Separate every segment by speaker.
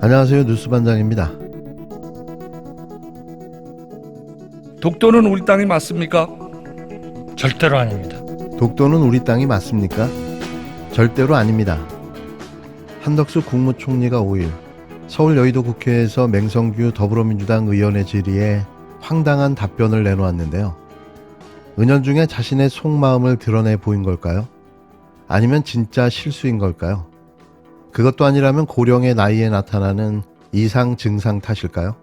Speaker 1: 안녕하세요. 뉴스반장입니다.
Speaker 2: 독도는 우리 땅이 맞습니까?
Speaker 3: 절대로 아닙니다.
Speaker 1: 독도는 우리 땅이 맞습니까? 절대로 아닙니다. 한덕수 국무총리가 5일 서울 여의도 국회에서 맹성규 더불어민주당 의원의 질의에 황당한 답변을 내놓았는데요. 은연중에 자신의 속마음을 드러내 보인 걸까요? 아니면 진짜 실수인 걸까요? 그것도 아니라면 고령의 나이에 나타나는 이상 증상 탓일까요?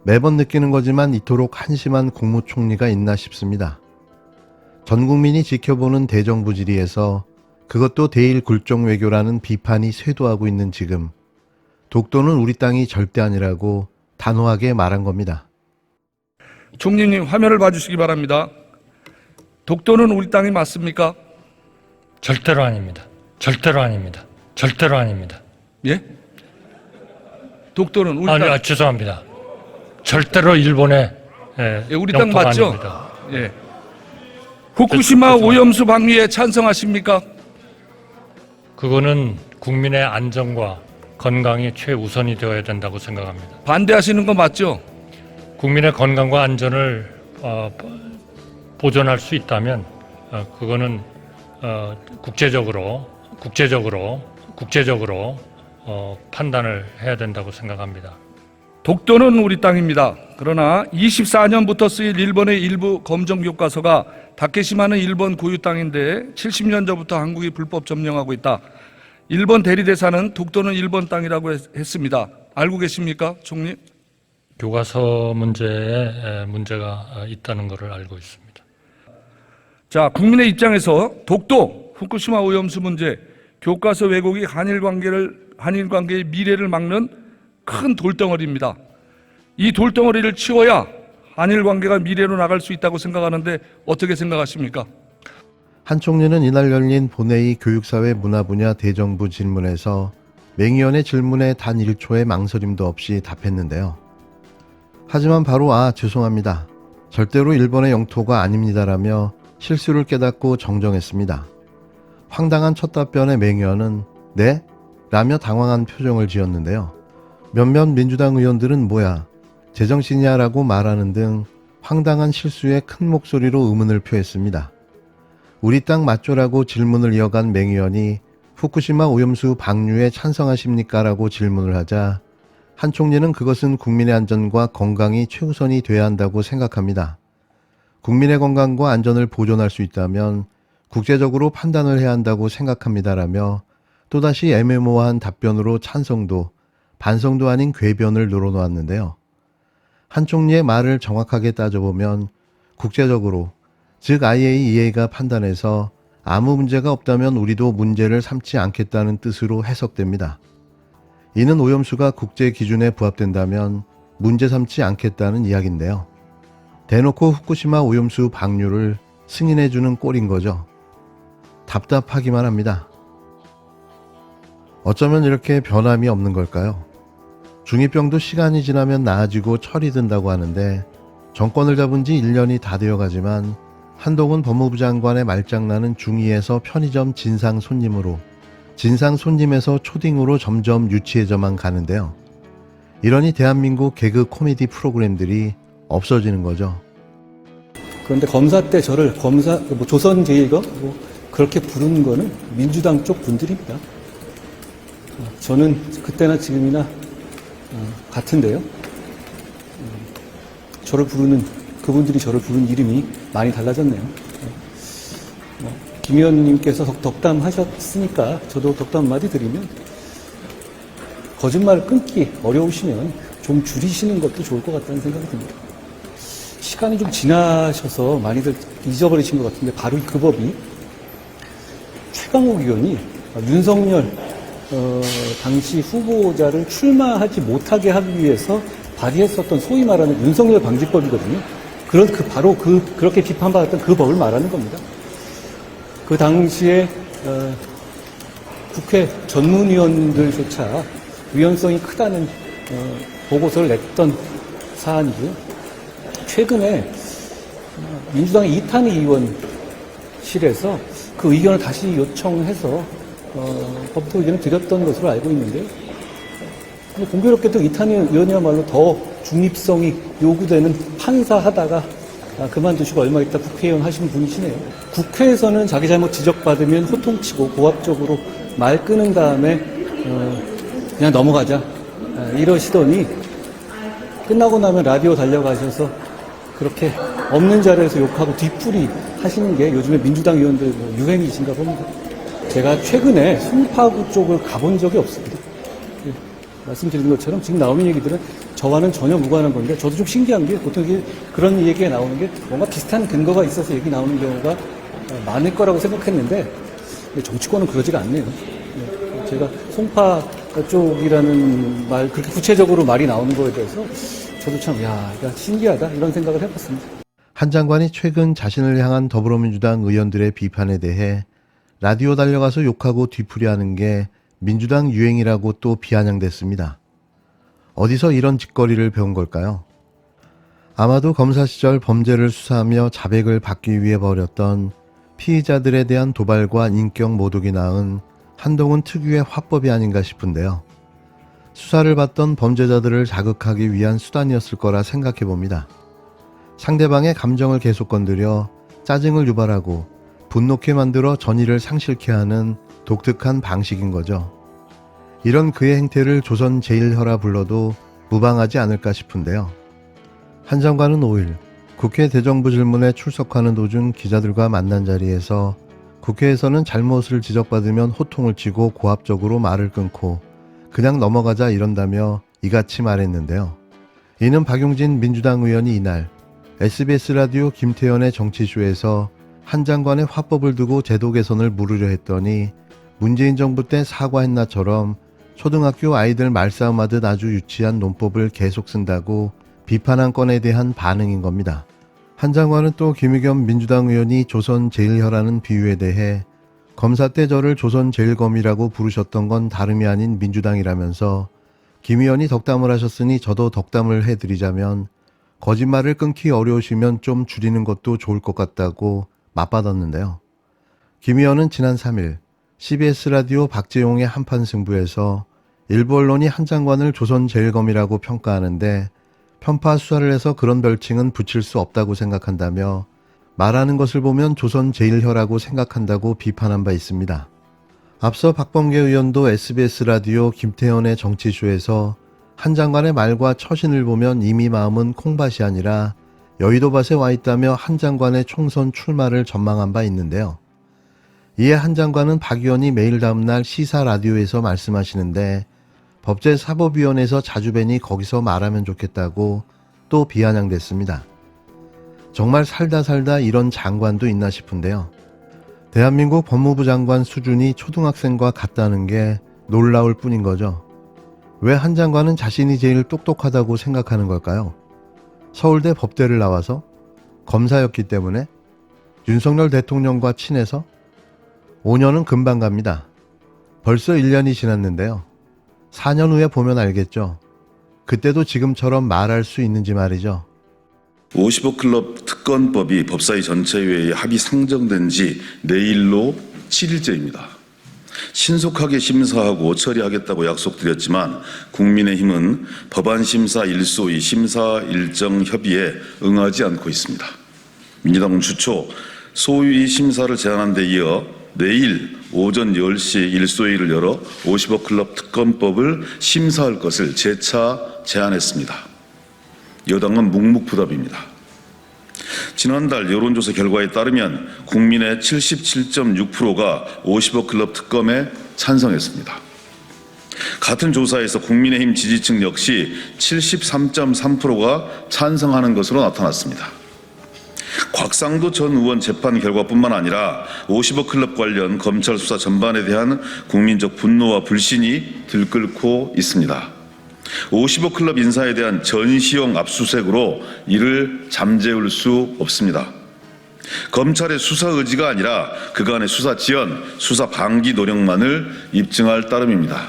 Speaker 1: 매번 느끼는 거지만 이토록 한심한 국무총리가 있나 싶습니다. 전 국민이 지켜보는 대정부 질의에서 그것도 대일 굴종 외교라는 비판이 쇄도하고 있는 지금, 독도는 우리 땅이 절대 아니라고 단호하게 말한 겁니다.
Speaker 2: 총리님 화면을 봐주시기 바랍니다. 독도는 우리 땅이 맞습니까?
Speaker 3: 절대로 아닙니다. 절대로 아닙니다. 절대로 아닙니다.
Speaker 2: 예? 독도는 우리 땅.
Speaker 3: 죄송합니다. 절대로 일본의
Speaker 2: 예, 우리 땅
Speaker 3: 영토가
Speaker 2: 맞죠?
Speaker 3: 아닙니다.
Speaker 2: 예. 후쿠시마 오염수 방류에 찬성하십니까?
Speaker 3: 그거는 국민의 안전과 건강이 최우선이 되어야 된다고 생각합니다.
Speaker 2: 반대하시는 거 맞죠?
Speaker 3: 국민의 건강과 안전을 보존할 수 있다면 그거는 국제적으로 판단을 해야 된다고 생각합니다.
Speaker 2: 독도는 우리 땅입니다. 그러나 24년부터 쓰일 일본의 일부 검정 교과서가 다케시마는 일본 고유 땅인데 70년 전부터 한국이 불법 점령하고 있다. 일본 대리대사는 독도는 일본 땅이라고 했습니다. 알고 계십니까, 총리?
Speaker 3: 교과서 문제에 문제가 있다는 것을 알고 있습니다.
Speaker 2: 자, 국민의 입장에서 독도, 후쿠시마 오염수 문제, 교과서 왜곡이 한일 관계의 미래를 막는 큰 돌덩어리입니다. 이 돌덩어리를 치워야 한일 관계가 미래로 나갈 수 있다고 생각하는데 어떻게 생각하십니까?
Speaker 1: 한 총리는 이날 열린 본회의 교육사회 문화 분야 대정부 질문에서 맹의원의 질문에 단 1초의 망설임도 없이 답했는데요. 하지만 바로 죄송합니다. 절대로 일본의 영토가 아닙니다라며 실수를 깨닫고 정정했습니다. 황당한 첫 답변의 맹의원은 네? 라며 당황한 표정을 지었는데요. 몇몇 민주당 의원들은 뭐야, 제정신이야 라고 말하는 등 황당한 실수에 큰 목소리로 의문을 표했습니다. 우리 땅 맞죠라고 질문을 이어간 맹의원이 후쿠시마 오염수 방류에 찬성하십니까? 라고 질문을 하자 한 총리는 그것은 국민의 안전과 건강이 최우선이 돼야 한다고 생각합니다. 국민의 건강과 안전을 보존할 수 있다면 국제적으로 판단을 해야 한다고 생각합니다라며 또다시 애매모호한 답변으로 찬성도 반성도 아닌 궤변을 늘어놓았는데요. 한 총리의 말을 정확하게 따져보면 국제적으로, 즉 IAEA가 판단해서 아무 문제가 없다면 우리도 문제를 삼지 않겠다는 뜻으로 해석됩니다. 이는 오염수가 국제 기준에 부합된다면 문제 삼지 않겠다는 이야기인데요. 대놓고 후쿠시마 오염수 방류를 승인해주는 꼴인 거죠. 답답하기만 합니다. 어쩌면 이렇게 변함이 없는 걸까요? 중2병도 시간이 지나면 나아지고 철이 든다고 하는데 정권을 잡은 지 1년이 다 되어가지만 한동훈 법무부 장관의 말장난은 중2에서 편의점 진상 손님으로, 진상 손님에서 초딩으로 점점 유치해져만 가는데요. 이러니 대한민국 개그 코미디 프로그램들이 없어지는 거죠.
Speaker 4: 그런데 검사 때 저를 조선제일거 그렇게 부르는 거는 민주당 쪽 분들입니다. 저는 그때나 지금이나 같은데요. 그분들이 저를 부르는 이름이 많이 달라졌네요. 김 의원님께서 덕담하셨으니까 저도 덕담 한마디 드리면, 거짓말을 끊기 어려우시면 좀 줄이시는 것도 좋을 것 같다는 생각이 듭니다. 시간이 좀 지나셔서 많이들 잊어버리신 것 같은데, 바로 그 법이 최강욱 의원이 윤석열 당시 후보자를 출마하지 못하게 하기 위해서 발의했었던 소위 말하는 윤석열 방지법이거든요. 그렇게 비판받았던 그 법을 말하는 겁니다. 그 당시에 국회 전문위원들조차 위헌성이 크다는 보고서를 냈던 사안이고요. 최근에 민주당의 이탄희 의원실에서 그 의견을 다시 요청해서 법토 의견을 드렸던 것으로 알고 있는데요. 근데 공교롭게도 이탄희 의원이야말로 더 중립성이 요구되는 판사하다가 그만두시고 얼마 있다 국회의원 하신 분이시네요. 국회에서는 자기 잘못 지적받으면 호통치고 고압적으로 말 끄는 다음에 그냥 넘어가자 이러시더니 끝나고 나면 라디오 달려가셔서 그렇게 없는 자리에서 욕하고 뒤풀이 하시는 게 요즘에 민주당 의원들 유행이신가 봅니다. 제가 최근에 송파구 쪽을 가본 적이 없습니다. 말씀드린 것처럼 지금 나오는 얘기들은 저와는 전혀 무관한 건데 저도 좀 신기한 게 보통 그런 얘기가 나오는 게 뭔가 비슷한 근거가 있어서 얘기 나오는 경우가 많을 거라고 생각했는데 정치권은 그러지가 않네요. 제가 송파 쪽이라는 말 그렇게 구체적으로 말이 나오는 거에 대해서 저도 참 이거 신기하다 이런 생각을 해봤습니다.
Speaker 1: 한 장관이 최근 자신을 향한 더불어민주당 의원들의 비판에 대해 라디오 달려가서 욕하고 뒤풀이하는 게 민주당 유행이라고 또 비아냥댔습니다. 어디서 이런 짓거리를 배운 걸까요? 아마도 검사 시절 범죄를 수사하며 자백을 받기 위해 벌였던 피의자들에 대한 도발과 인격 모독이 낳은 한동훈 특유의 화법이 아닌가 싶은데요. 수사를 받던 범죄자들을 자극하기 위한 수단이었을 거라 생각해 봅니다. 상대방의 감정을 계속 건드려 짜증을 유발하고 분노케 만들어 전의를 상실케 하는 독특한 방식인 거죠. 이런 그의 행태를 조선 제1혈아 불러도 무방하지 않을까 싶은데요. 한 장관은 5일 국회 대정부 질문에 출석하는 도중 기자들과 만난 자리에서 국회에서는 잘못을 지적받으면 호통을 치고 고압적으로 말을 끊고 그냥 넘어가자 이런다며 이같이 말했는데요. 이는 박용진 민주당 의원이 이날 SBS 라디오 김태현의 정치쇼에서 한 장관의 화법을 두고 제도 개선을 물으려 했더니 문재인 정부 때 사과했나처럼 초등학교 아이들 말싸움하듯 아주 유치한 논법을 계속 쓴다고 비판한 건에 대한 반응인 겁니다. 한 장관은 또 김의겸 민주당 의원이 조선 제1혈라는 비유에 대해 검사 때 저를 조선 제1검이라고 부르셨던 건 다름이 아닌 민주당이라면서 김 의원이 덕담을 하셨으니 저도 덕담을 해드리자면 거짓말을 끊기 어려우시면 좀 줄이는 것도 좋을 것 같다고 맞받았는데요. 김 의원은 지난 3일 CBS 라디오 박재용의 한판 승부에서 일부 언론이 한 장관을 조선 제1검이라고 평가하는데 편파 수사를 해서 그런 별칭은 붙일 수 없다고 생각한다며 말하는 것을 보면 조선 제1혈라고 생각한다고 비판한 바 있습니다. 앞서 박범계 의원도 SBS 라디오 김태현의 정치쇼에서 한 장관의 말과 처신을 보면 이미 마음은 콩밭이 아니라 여의도밭에 와 있다며 한 장관의 총선 출마를 전망한 바 있는데요. 이에 한 장관은 박 의원이 매일 다음날 시사 라디오에서 말씀하시는데 법제사법위원회에서 자주 뵈니 거기서 말하면 좋겠다고 또 비아냥댔습니다. 정말 살다 이런 장관도 있나 싶은데요. 대한민국 법무부 장관 수준이 초등학생과 같다는 게 놀라울 뿐인 거죠. 왜 한 장관은 자신이 제일 똑똑하다고 생각하는 걸까요? 서울대 법대를 나와서? 검사였기 때문에? 윤석열 대통령과 친해서? 5년은 금방 갑니다. 벌써 1년이 지났는데요. 4년 후에 보면 알겠죠. 그때도 지금처럼 말할 수 있는지 말이죠.
Speaker 5: 55클럽 특검법이 법사위 전체회의에 합의 상정된 지 내일로 7일째입니다. 신속하게 심사하고 처리하겠다고 약속드렸지만 국민의힘은 법안심사 일소위 심사 일정 협의에 응하지 않고 있습니다. 민주당은 주초 소위 심사를 제안한 데 이어 내일 오전 10시 일소위를 열어 55클럽 특검법을 심사할 것을 재차 제안했습니다. 여당은 묵묵부답입니다. 지난달 여론조사 결과에 따르면 국민의 77.6%가 55클럽 특검에 찬성했습니다. 같은 조사에서 국민의힘 지지층 역시 73.3%가 찬성하는 것으로 나타났습니다. 곽상도 전 의원 재판 결과뿐만 아니라 55클럽 관련 검찰 수사 전반에 대한 국민적 분노와 불신이 들끓고 있습니다. 55클럽 인사에 대한 전시용 압수수색으로 이를 잠재울 수 없습니다. 검찰의 수사 의지가 아니라 그간의 수사 지연, 수사 방기 노력만을 입증할 따름입니다.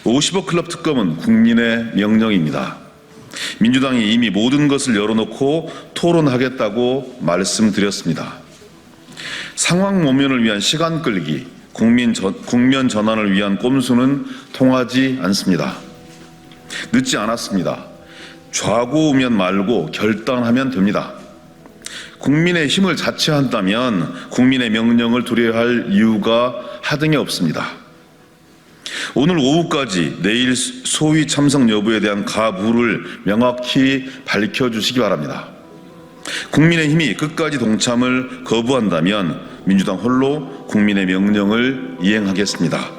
Speaker 5: 55클럽 특검은 국민의 명령입니다. 민주당이 이미 모든 것을 열어놓고 토론하겠다고 말씀드렸습니다. 상황 모면을 위한 시간 끌기, 국면 전환을 위한 꼼수는 통하지 않습니다. 늦지 않았습니다. 좌고우면 말고 결단하면 됩니다. 국민의 힘을 자처한다면 국민의 명령을 두려워할 이유가 하등에 없습니다. 오늘 오후까지 내일 소위 참석 여부에 대한 가부를 명확히 밝혀주시기 바랍니다. 국민의힘이 끝까지 동참을 거부한다면 민주당 홀로 국민의 명령을 이행하겠습니다.